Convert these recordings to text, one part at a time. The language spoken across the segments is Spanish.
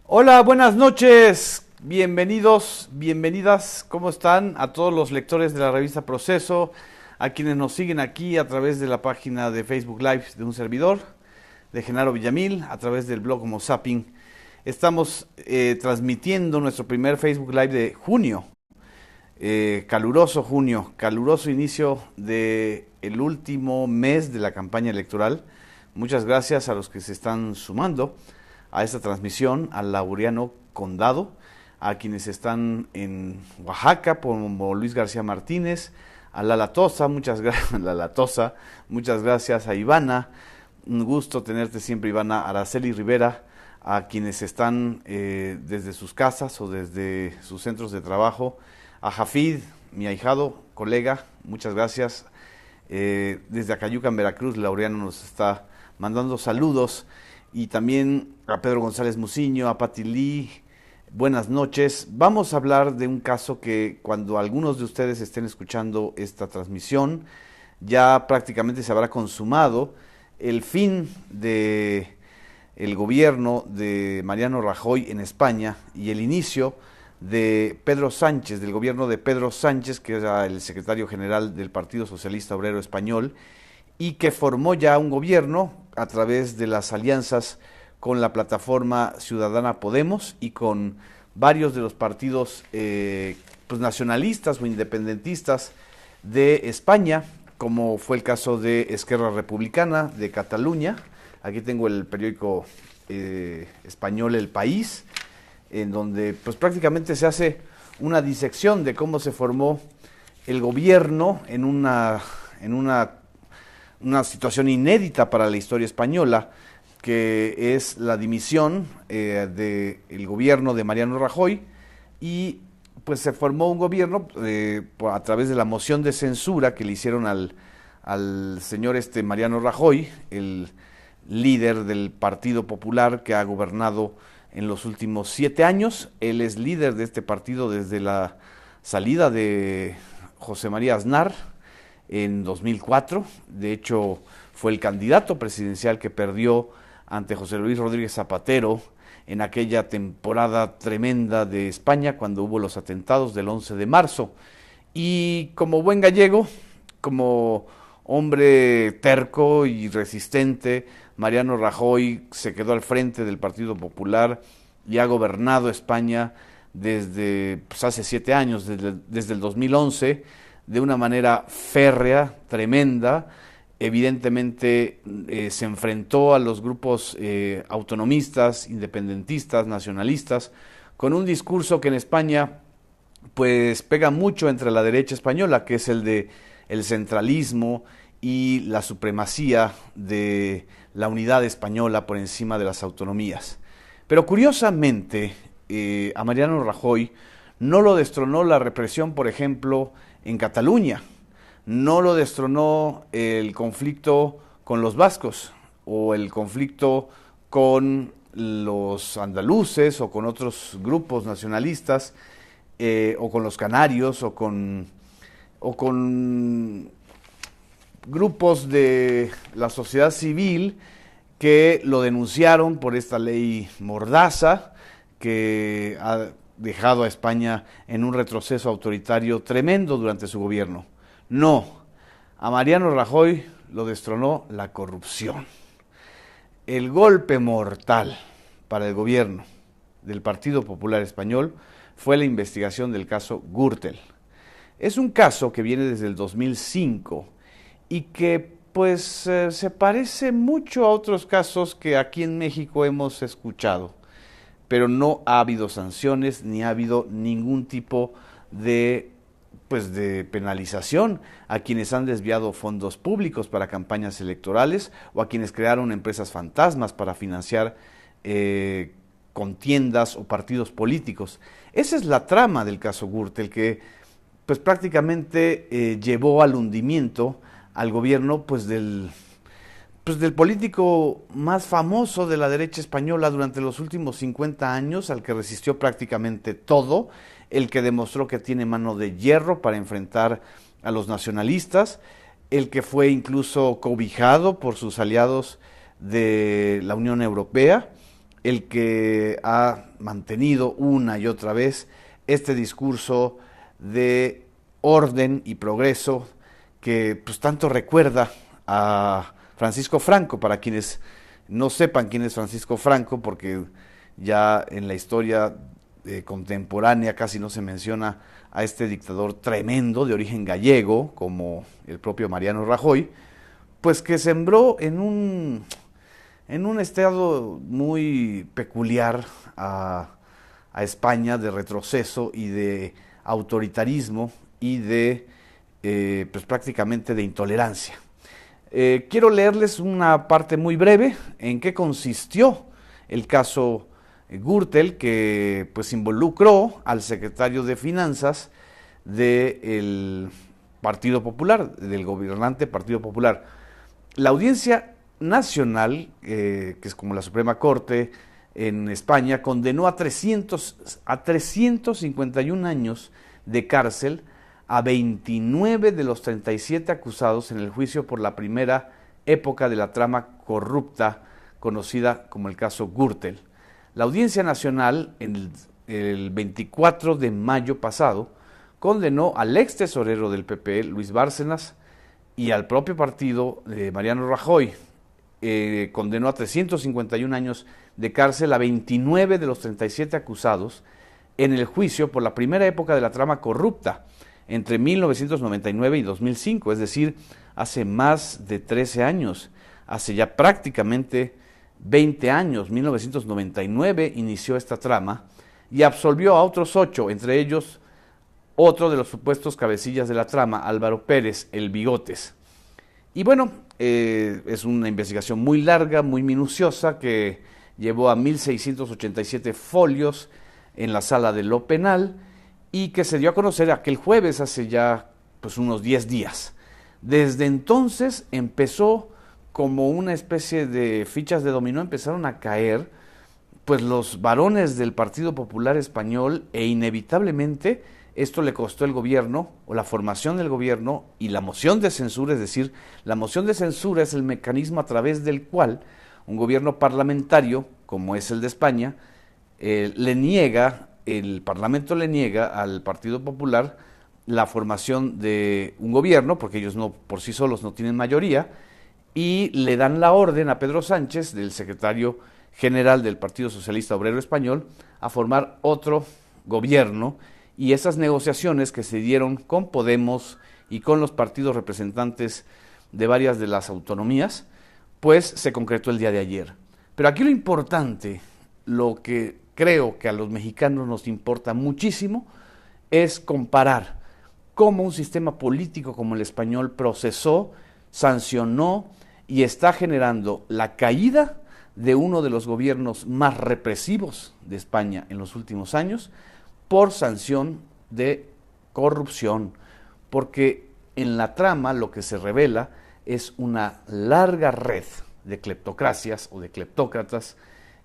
Hola, buenas noches, bienvenidos, bienvenidas, ¿cómo están? A todos los lectores de la revista Proceso, a quienes nos siguen aquí a través de la página de Facebook Live de un servidor, de Genaro Villamil, a través del blog Homo Zapping. Estamos transmitiendo nuestro primer Facebook Live de junio, caluroso junio, caluroso inicio de el último mes de la campaña electoral. Muchas gracias a los que se están sumando a esta transmisión, al Laureano Condado, a quienes están en Oaxaca, como Luis García Martínez, a Lala Tosa, muchas gracias a Ivana, un gusto tenerte siempre, Ivana, Araceli Rivera, a quienes están desde sus casas o desde sus centros de trabajo, a Jafid, mi ahijado, colega, muchas gracias. Desde Acayucan, Veracruz, Laureano nos está mandando saludos, y también a Pedro González Muciño, a Pati Lee, buenas noches. Vamos a hablar de un caso que cuando algunos de ustedes estén escuchando esta transmisión, ya prácticamente se habrá consumado el fin de el gobierno de Mariano Rajoy en España y el inicio de Pedro Sánchez, del gobierno de Pedro Sánchez, que era el secretario general del Partido Socialista Obrero Español, y que formó ya un gobierno a través de las alianzas con la plataforma Ciudadana Podemos y con varios de los partidos pues nacionalistas o independentistas de España, como fue el caso de Esquerra Republicana de Cataluña. Aquí tengo el periódico español El País, en donde pues prácticamente se hace una disección de cómo se formó el gobierno en una situación inédita para la historia española, que es la dimisión del gobierno de Mariano Rajoy, y pues se formó un gobierno a través de la moción de censura que le hicieron al señor Mariano Rajoy, el líder del Partido Popular que ha gobernado en los últimos 7 años. Él es líder de este partido desde la salida de José María Aznar en 2004, de hecho fue el candidato presidencial que perdió ante José Luis Rodríguez Zapatero en aquella temporada tremenda de España cuando hubo los atentados del 11 de marzo. Y como buen gallego, como hombre terco y resistente, Mariano Rajoy se quedó al frente del Partido Popular y ha gobernado España desde hace 7 años, desde el 2011, de una manera férrea, tremenda. Evidentemente se enfrentó a los grupos autonomistas, independentistas, nacionalistas, con un discurso que en España pues pega mucho entre la derecha española, que es el de el centralismo y la supremacía de la unidad española por encima de las autonomías. Pero curiosamente a Mariano Rajoy no lo destronó la represión, por ejemplo, en Cataluña, no lo destronó el conflicto con los vascos o el conflicto con los andaluces o con otros grupos nacionalistas o con los canarios o con grupos de la sociedad civil que lo denunciaron por esta ley Mordaza que ha dejado a España en un retroceso autoritario tremendo durante su gobierno. No, a Mariano Rajoy lo destronó la corrupción. El golpe mortal para el gobierno del Partido Popular Español fue la investigación del caso Gürtel. Es un caso que viene desde el 2005 y que pues se parece mucho a otros casos que aquí en México hemos escuchado, pero no ha habido sanciones ni ha habido ningún tipo de penalización a quienes han desviado fondos públicos para campañas electorales o a quienes crearon empresas fantasmas para financiar contiendas o partidos políticos. Esa es la trama del caso Gürtel, que pues prácticamente llevó al hundimiento al gobierno del político más famoso de la derecha española durante los últimos 50 años, al que resistió prácticamente todo, el que demostró que tiene mano de hierro para enfrentar a los nacionalistas, el que fue incluso cobijado por sus aliados de la Unión Europea, el que ha mantenido una y otra vez este discurso de orden y progreso que pues tanto recuerda a Francisco Franco. Para quienes no sepan quién es Francisco Franco, porque ya en la historia contemporánea casi no se menciona a este dictador tremendo de origen gallego, como el propio Mariano Rajoy, pues que sembró en un estado muy peculiar a España de retroceso y de autoritarismo y de pues prácticamente de intolerancia. Quiero leerles una parte muy breve en qué consistió el caso Gürtel, que pues involucró al secretario de Finanzas del Partido Popular, del gobernante Partido Popular. La Audiencia Nacional, que es como la Suprema Corte en España, condenó a 351 años de cárcel a 29 de los 37 acusados en el juicio por la primera época de la trama corrupta conocida como el caso Gürtel. La Audiencia Nacional, el 24 de mayo pasado, condenó al ex tesorero del PP, Luis Bárcenas, y al propio partido de Mariano Rajoy. Condenó a 351 años de cárcel a 29 de los 37 acusados en el juicio por la primera época de la trama corrupta, entre 1999 y 2005, es decir, hace más de 13 años, hace ya prácticamente 20 años, 1999 inició esta trama y absolvió a otros 8, entre ellos otro de los supuestos cabecillas de la trama, Álvaro Pérez, el Bigotes. Y bueno, es una investigación muy larga, muy minuciosa, que llevó a 1.687 folios en la sala de lo penal y que se dio a conocer aquel jueves, hace ya pues unos 10 días. Desde entonces empezó como una especie de fichas de dominó, empezaron a caer pues los varones del Partido Popular Español, e inevitablemente esto le costó el gobierno o la formación del gobierno y la moción de censura. Es decir, la moción de censura es el mecanismo a través del cual un gobierno parlamentario, como es el de España, el Parlamento le niega al Partido Popular la formación de un gobierno, porque ellos no por sí solos no tienen mayoría, y le dan la orden a Pedro Sánchez, del secretario general del Partido Socialista Obrero Español, a formar otro gobierno. Y esas negociaciones que se dieron con Podemos y con los partidos representantes de varias de las autonomías, pues se concretó el día de ayer. Pero aquí lo importante, lo que creo que a los mexicanos nos importa muchísimo, es comparar cómo un sistema político como el español procesó, sancionó y está generando la caída de uno de los gobiernos más represivos de España en los últimos años, por sanción de corrupción, porque en la trama lo que se revela es una larga red de cleptocracias o de cleptócratas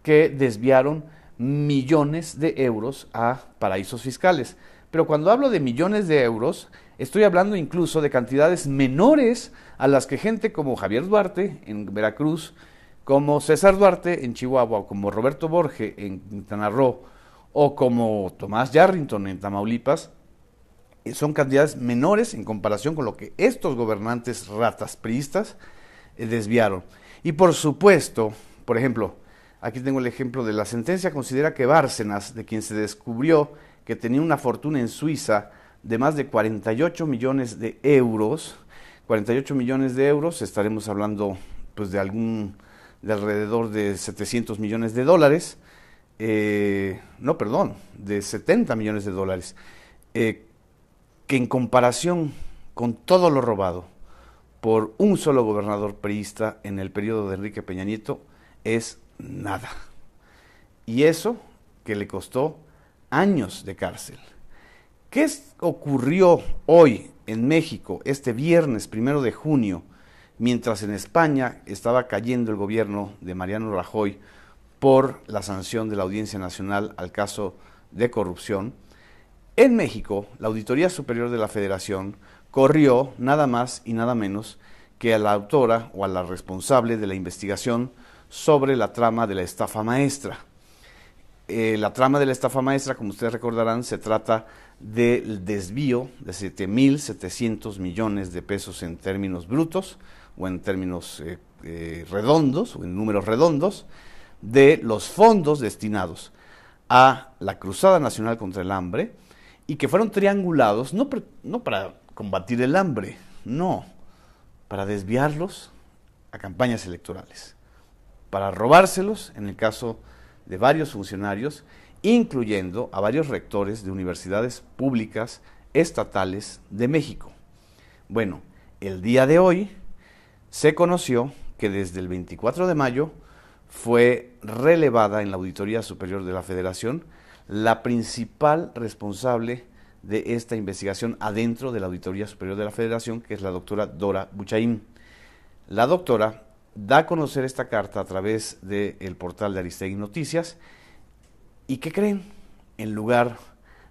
que desviaron millones de euros a paraísos fiscales. Pero cuando hablo de millones de euros, estoy hablando incluso de cantidades menores a las que gente como Javier Duarte en Veracruz, como César Duarte en Chihuahua, o como Roberto Borge en Quintana Roo, o como Tomás Yarrington en Tamaulipas, son cantidades menores en comparación con lo que estos gobernantes ratas priistas desviaron. Y por supuesto, por ejemplo, aquí tengo el ejemplo de la sentencia, considera que Bárcenas, de quien se descubrió que tenía una fortuna en Suiza de más de 48 millones de euros, 48 millones de euros, estaremos hablando pues de alrededor de 700 millones de dólares, de 70 millones de dólares, que en comparación con todo lo robado por un solo gobernador priista en el periodo de Enrique Peña Nieto es nada. Y eso que le costó años de cárcel. ¿Qué ocurrió hoy en México, este viernes 1 de junio, mientras en España estaba cayendo el gobierno de Mariano Rajoy por la sanción de la Audiencia Nacional al caso de corrupción? En México, la Auditoría Superior de la Federación corrió nada más y nada menos que a la autora o a la responsable de la investigación sobre la trama de la estafa maestra. La trama de la estafa maestra, como ustedes recordarán, se trata del desvío de 7.700 millones de pesos en términos brutos o en términos redondos o en números redondos de los fondos destinados a la Cruzada Nacional contra el Hambre y que fueron triangulados no para combatir el hambre, no, para desviarlos a campañas electorales, para robárselos en el caso de varios funcionarios, incluyendo a varios rectores de universidades públicas estatales de México. Bueno, el día de hoy se conoció que desde el 24 de mayo fue relevada en la Auditoría Superior de la Federación la principal responsable de esta investigación adentro de la Auditoría Superior de la Federación, que es la doctora Dora Buchaín. La doctora da a conocer esta carta a través del portal de Aristegui Noticias. ¿Y qué creen? En lugar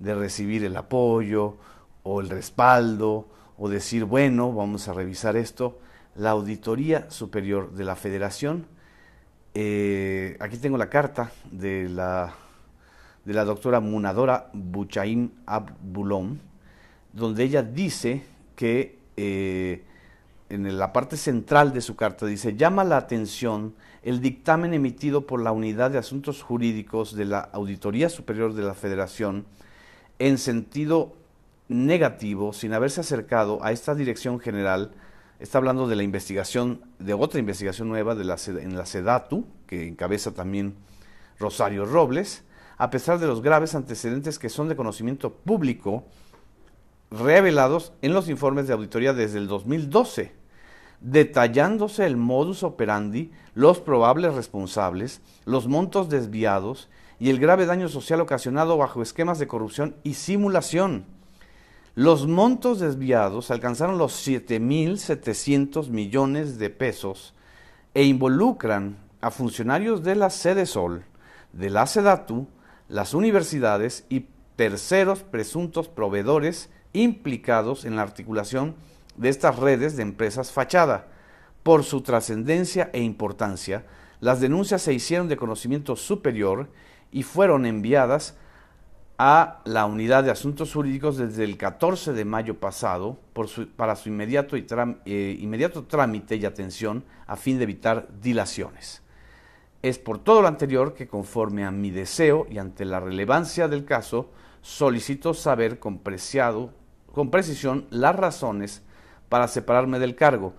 de recibir el apoyo o el respaldo o decir, bueno, vamos a revisar esto, la Auditoría Superior de la Federación, aquí tengo la carta de la doctora Munadora Buchaín Abulón, donde ella dice que en la parte central de su carta dice: llama la atención el dictamen emitido por la Unidad de Asuntos Jurídicos de la Auditoría Superior de la Federación en sentido negativo, sin haberse acercado a esta dirección general. Está hablando de la investigación, de otra investigación nueva en la SEDATU, que encabeza también Rosario Robles, a pesar de los graves antecedentes que son de conocimiento público, revelados en los informes de auditoría desde el 2012, detallándose el modus operandi, los probables responsables, los montos desviados y el grave daño social ocasionado bajo esquemas de corrupción y simulación. Los montos desviados alcanzaron los 7.700 millones de pesos e involucran a funcionarios de la Sedesol, de la SEDATU, las universidades y terceros presuntos proveedores implicados en la articulación de estas redes de empresas fachada. Por su trascendencia e importancia, las denuncias se hicieron de conocimiento superior y fueron enviadas a la Unidad de Asuntos Jurídicos desde el 14 de mayo pasado para su inmediato trámite y atención a fin de evitar dilaciones. Es por todo lo anterior que, conforme a mi deseo y ante la relevancia del caso, solicito saber con precisión las razones para separarme del cargo.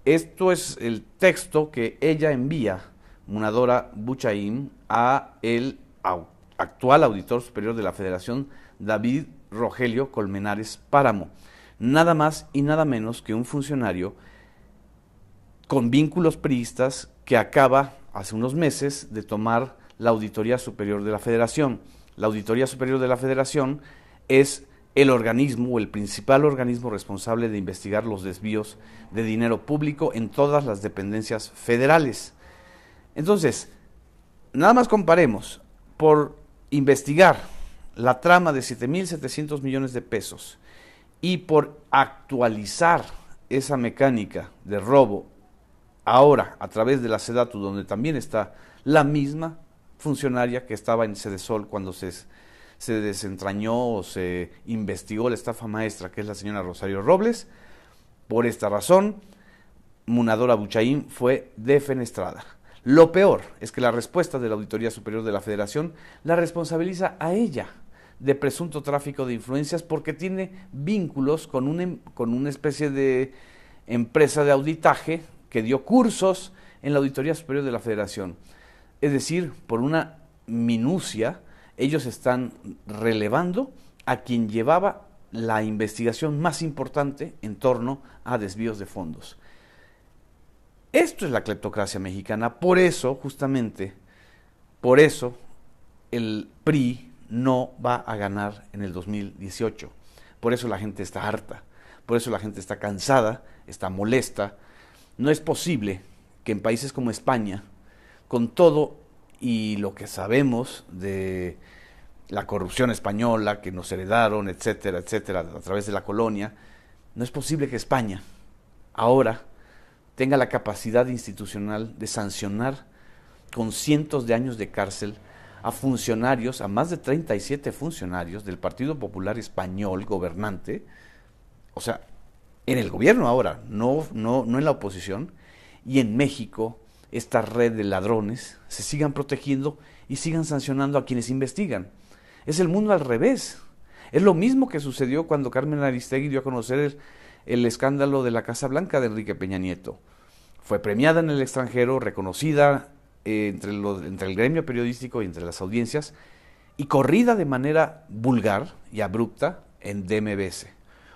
Esto es el texto que ella envía, Munadora Buchaín, a el actual auditor superior de la Federación, David Rogelio Colmenares Páramo. Nada más y nada menos que un funcionario con vínculos priistas que acaba hace unos meses de tomar la Auditoría Superior de la Federación. La Auditoría Superior de la Federación es el organismo o el principal organismo responsable de investigar los desvíos de dinero público en todas las dependencias federales. Entonces, nada más comparemos, por investigar la trama de 7.700 millones de pesos y por actualizar esa mecánica de robo ahora a través de la SEDATU, donde también está la misma funcionaria que estaba en Sedesol cuando se desentrañó o se investigó la estafa maestra, que es la señora Rosario Robles. Por esta razón, Munadora Buchaín fue defenestrada. Lo peor es que la respuesta de la Auditoría Superior de la Federación la responsabiliza a ella de presunto tráfico de influencias porque tiene vínculos con una especie de empresa de auditaje que dio cursos en la Auditoría Superior de la Federación. Es decir, por una minucia, ellos están relevando a quien llevaba la investigación más importante en torno a desvíos de fondos. Esto es la cleptocracia mexicana. Por eso, justamente, por eso el PRI no va a ganar en el 2018. Por eso la gente está harta, por eso la gente está cansada, está molesta. No es posible que en países como España, con todo y lo que sabemos de la corrupción española que nos heredaron, etcétera, etcétera, a través de la colonia, no es posible que España ahora tenga la capacidad institucional de sancionar con cientos de años de cárcel a funcionarios, a más de 37 funcionarios del Partido Popular Español gobernante, o sea, en el gobierno ahora, no en la oposición, y en México esta red de ladrones se sigan protegiendo y sigan sancionando a quienes investigan. Es el mundo al revés. Es lo mismo que sucedió cuando Carmen Aristegui dio a conocer el escándalo de la Casa Blanca de Enrique Peña Nieto. Fue premiada en el extranjero, reconocida entre el gremio periodístico y entre las audiencias, y corrida de manera vulgar y abrupta en DMBS.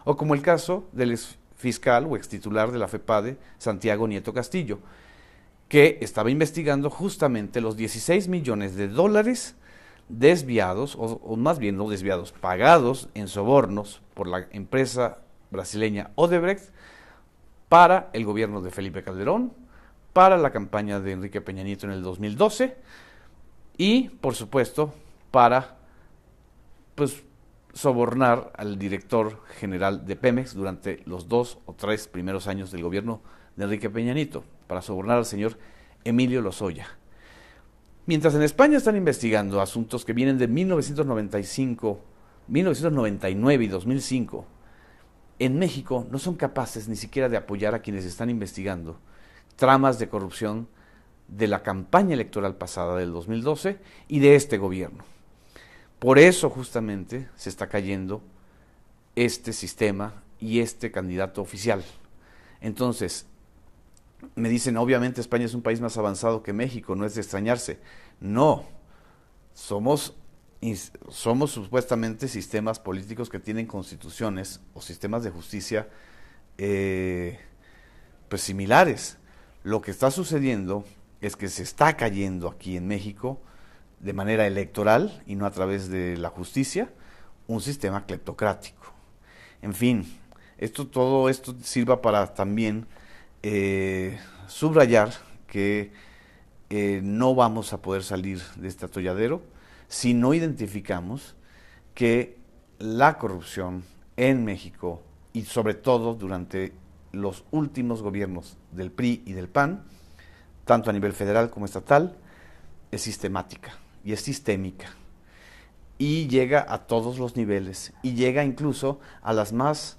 O como el caso del exfiscal o extitular de la FEPADE, Santiago Nieto Castillo, que estaba investigando justamente los 16 millones de dólares desviados, o más bien no desviados, pagados en sobornos por la empresa brasileña Odebrecht para el gobierno de Felipe Calderón, para la campaña de Enrique Peña Nieto en el 2012 y, por supuesto, para sobornar al director general de Pemex durante los 2 o 3 primeros años del gobierno de Enrique Peña Nieto, para sobornar al señor Emilio Lozoya. Mientras en España están investigando asuntos que vienen de 1995, 1999 y 2005, en México no son capaces ni siquiera de apoyar a quienes están investigando tramas de corrupción de la campaña electoral pasada del 2012 y de este gobierno. Por eso justamente se está cayendo este sistema y este candidato oficial. Entonces, me dicen, obviamente España es un país más avanzado que México, no es de extrañarse. No, somos supuestamente sistemas políticos que tienen constituciones o sistemas de justicia similares. Lo que está sucediendo es que se está cayendo aquí en México de manera electoral y no a través de la justicia, un sistema cleptocrático. En fin, todo esto sirva para también subrayar que no vamos a poder salir de este atolladero si no identificamos que la corrupción en México y sobre todo durante los últimos gobiernos del PRI y del PAN, tanto a nivel federal como estatal, es sistemática y es sistémica y llega a todos los niveles y llega incluso a las más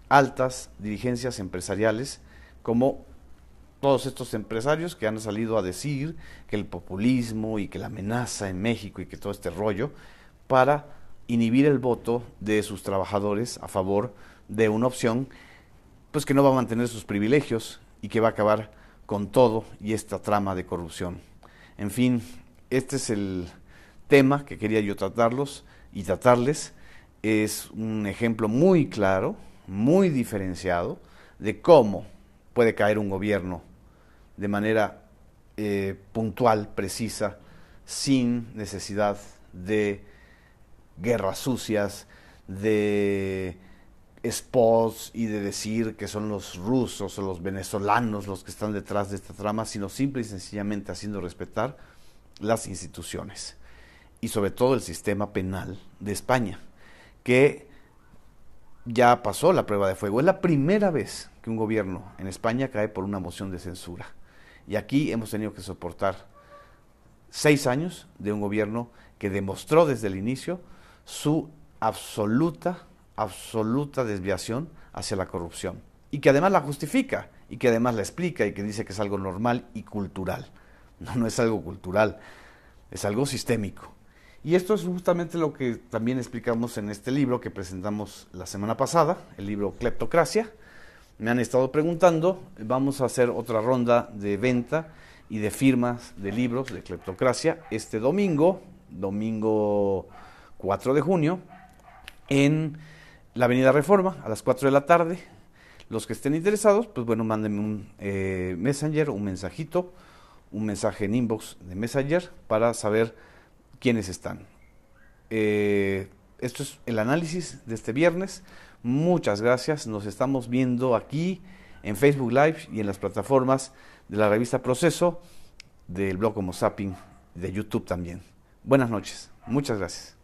altas dirigencias empresariales, como todos estos empresarios que han salido a decir que el populismo y que la amenaza en México y que todo este rollo para inhibir el voto de sus trabajadores a favor de una opción pues que no va a mantener sus privilegios y que va a acabar con todo y esta trama de corrupción. En fin, este es el tema que quería yo tratarles. Es un ejemplo muy claro, muy diferenciado de cómo puede caer un gobierno de manera puntual, precisa, sin necesidad de guerras sucias, de spots y de decir que son los rusos o los venezolanos los que están detrás de esta trama, sino simple y sencillamente haciendo respetar las instituciones y sobre todo el sistema penal de España, que ya pasó la prueba de fuego. Es la primera vez que un gobierno en España cae por una moción de censura. Y aquí hemos tenido que soportar 6 años de un gobierno que demostró desde el inicio su absoluta desviación hacia la corrupción. Y que además la justifica, y que además la explica, y que dice que es algo normal y cultural. No es algo cultural, es algo sistémico. Y esto es justamente lo que también explicamos en este libro que presentamos la semana pasada, el libro Cleptocracia. Me han estado preguntando, vamos a hacer otra ronda de venta y de firmas de libros de Cleptocracia este domingo 4 de junio, en la Avenida Reforma, a las 4 de la tarde. Los que estén interesados, pues bueno, mándenme un Messenger, un mensajito, un mensaje en inbox de Messenger para saber quiénes están. Esto es el análisis de este viernes. Muchas gracias. Nos estamos viendo aquí en Facebook Live y en las plataformas de la revista Proceso, del blog Homo Zapping, de YouTube también. Buenas noches. Muchas gracias.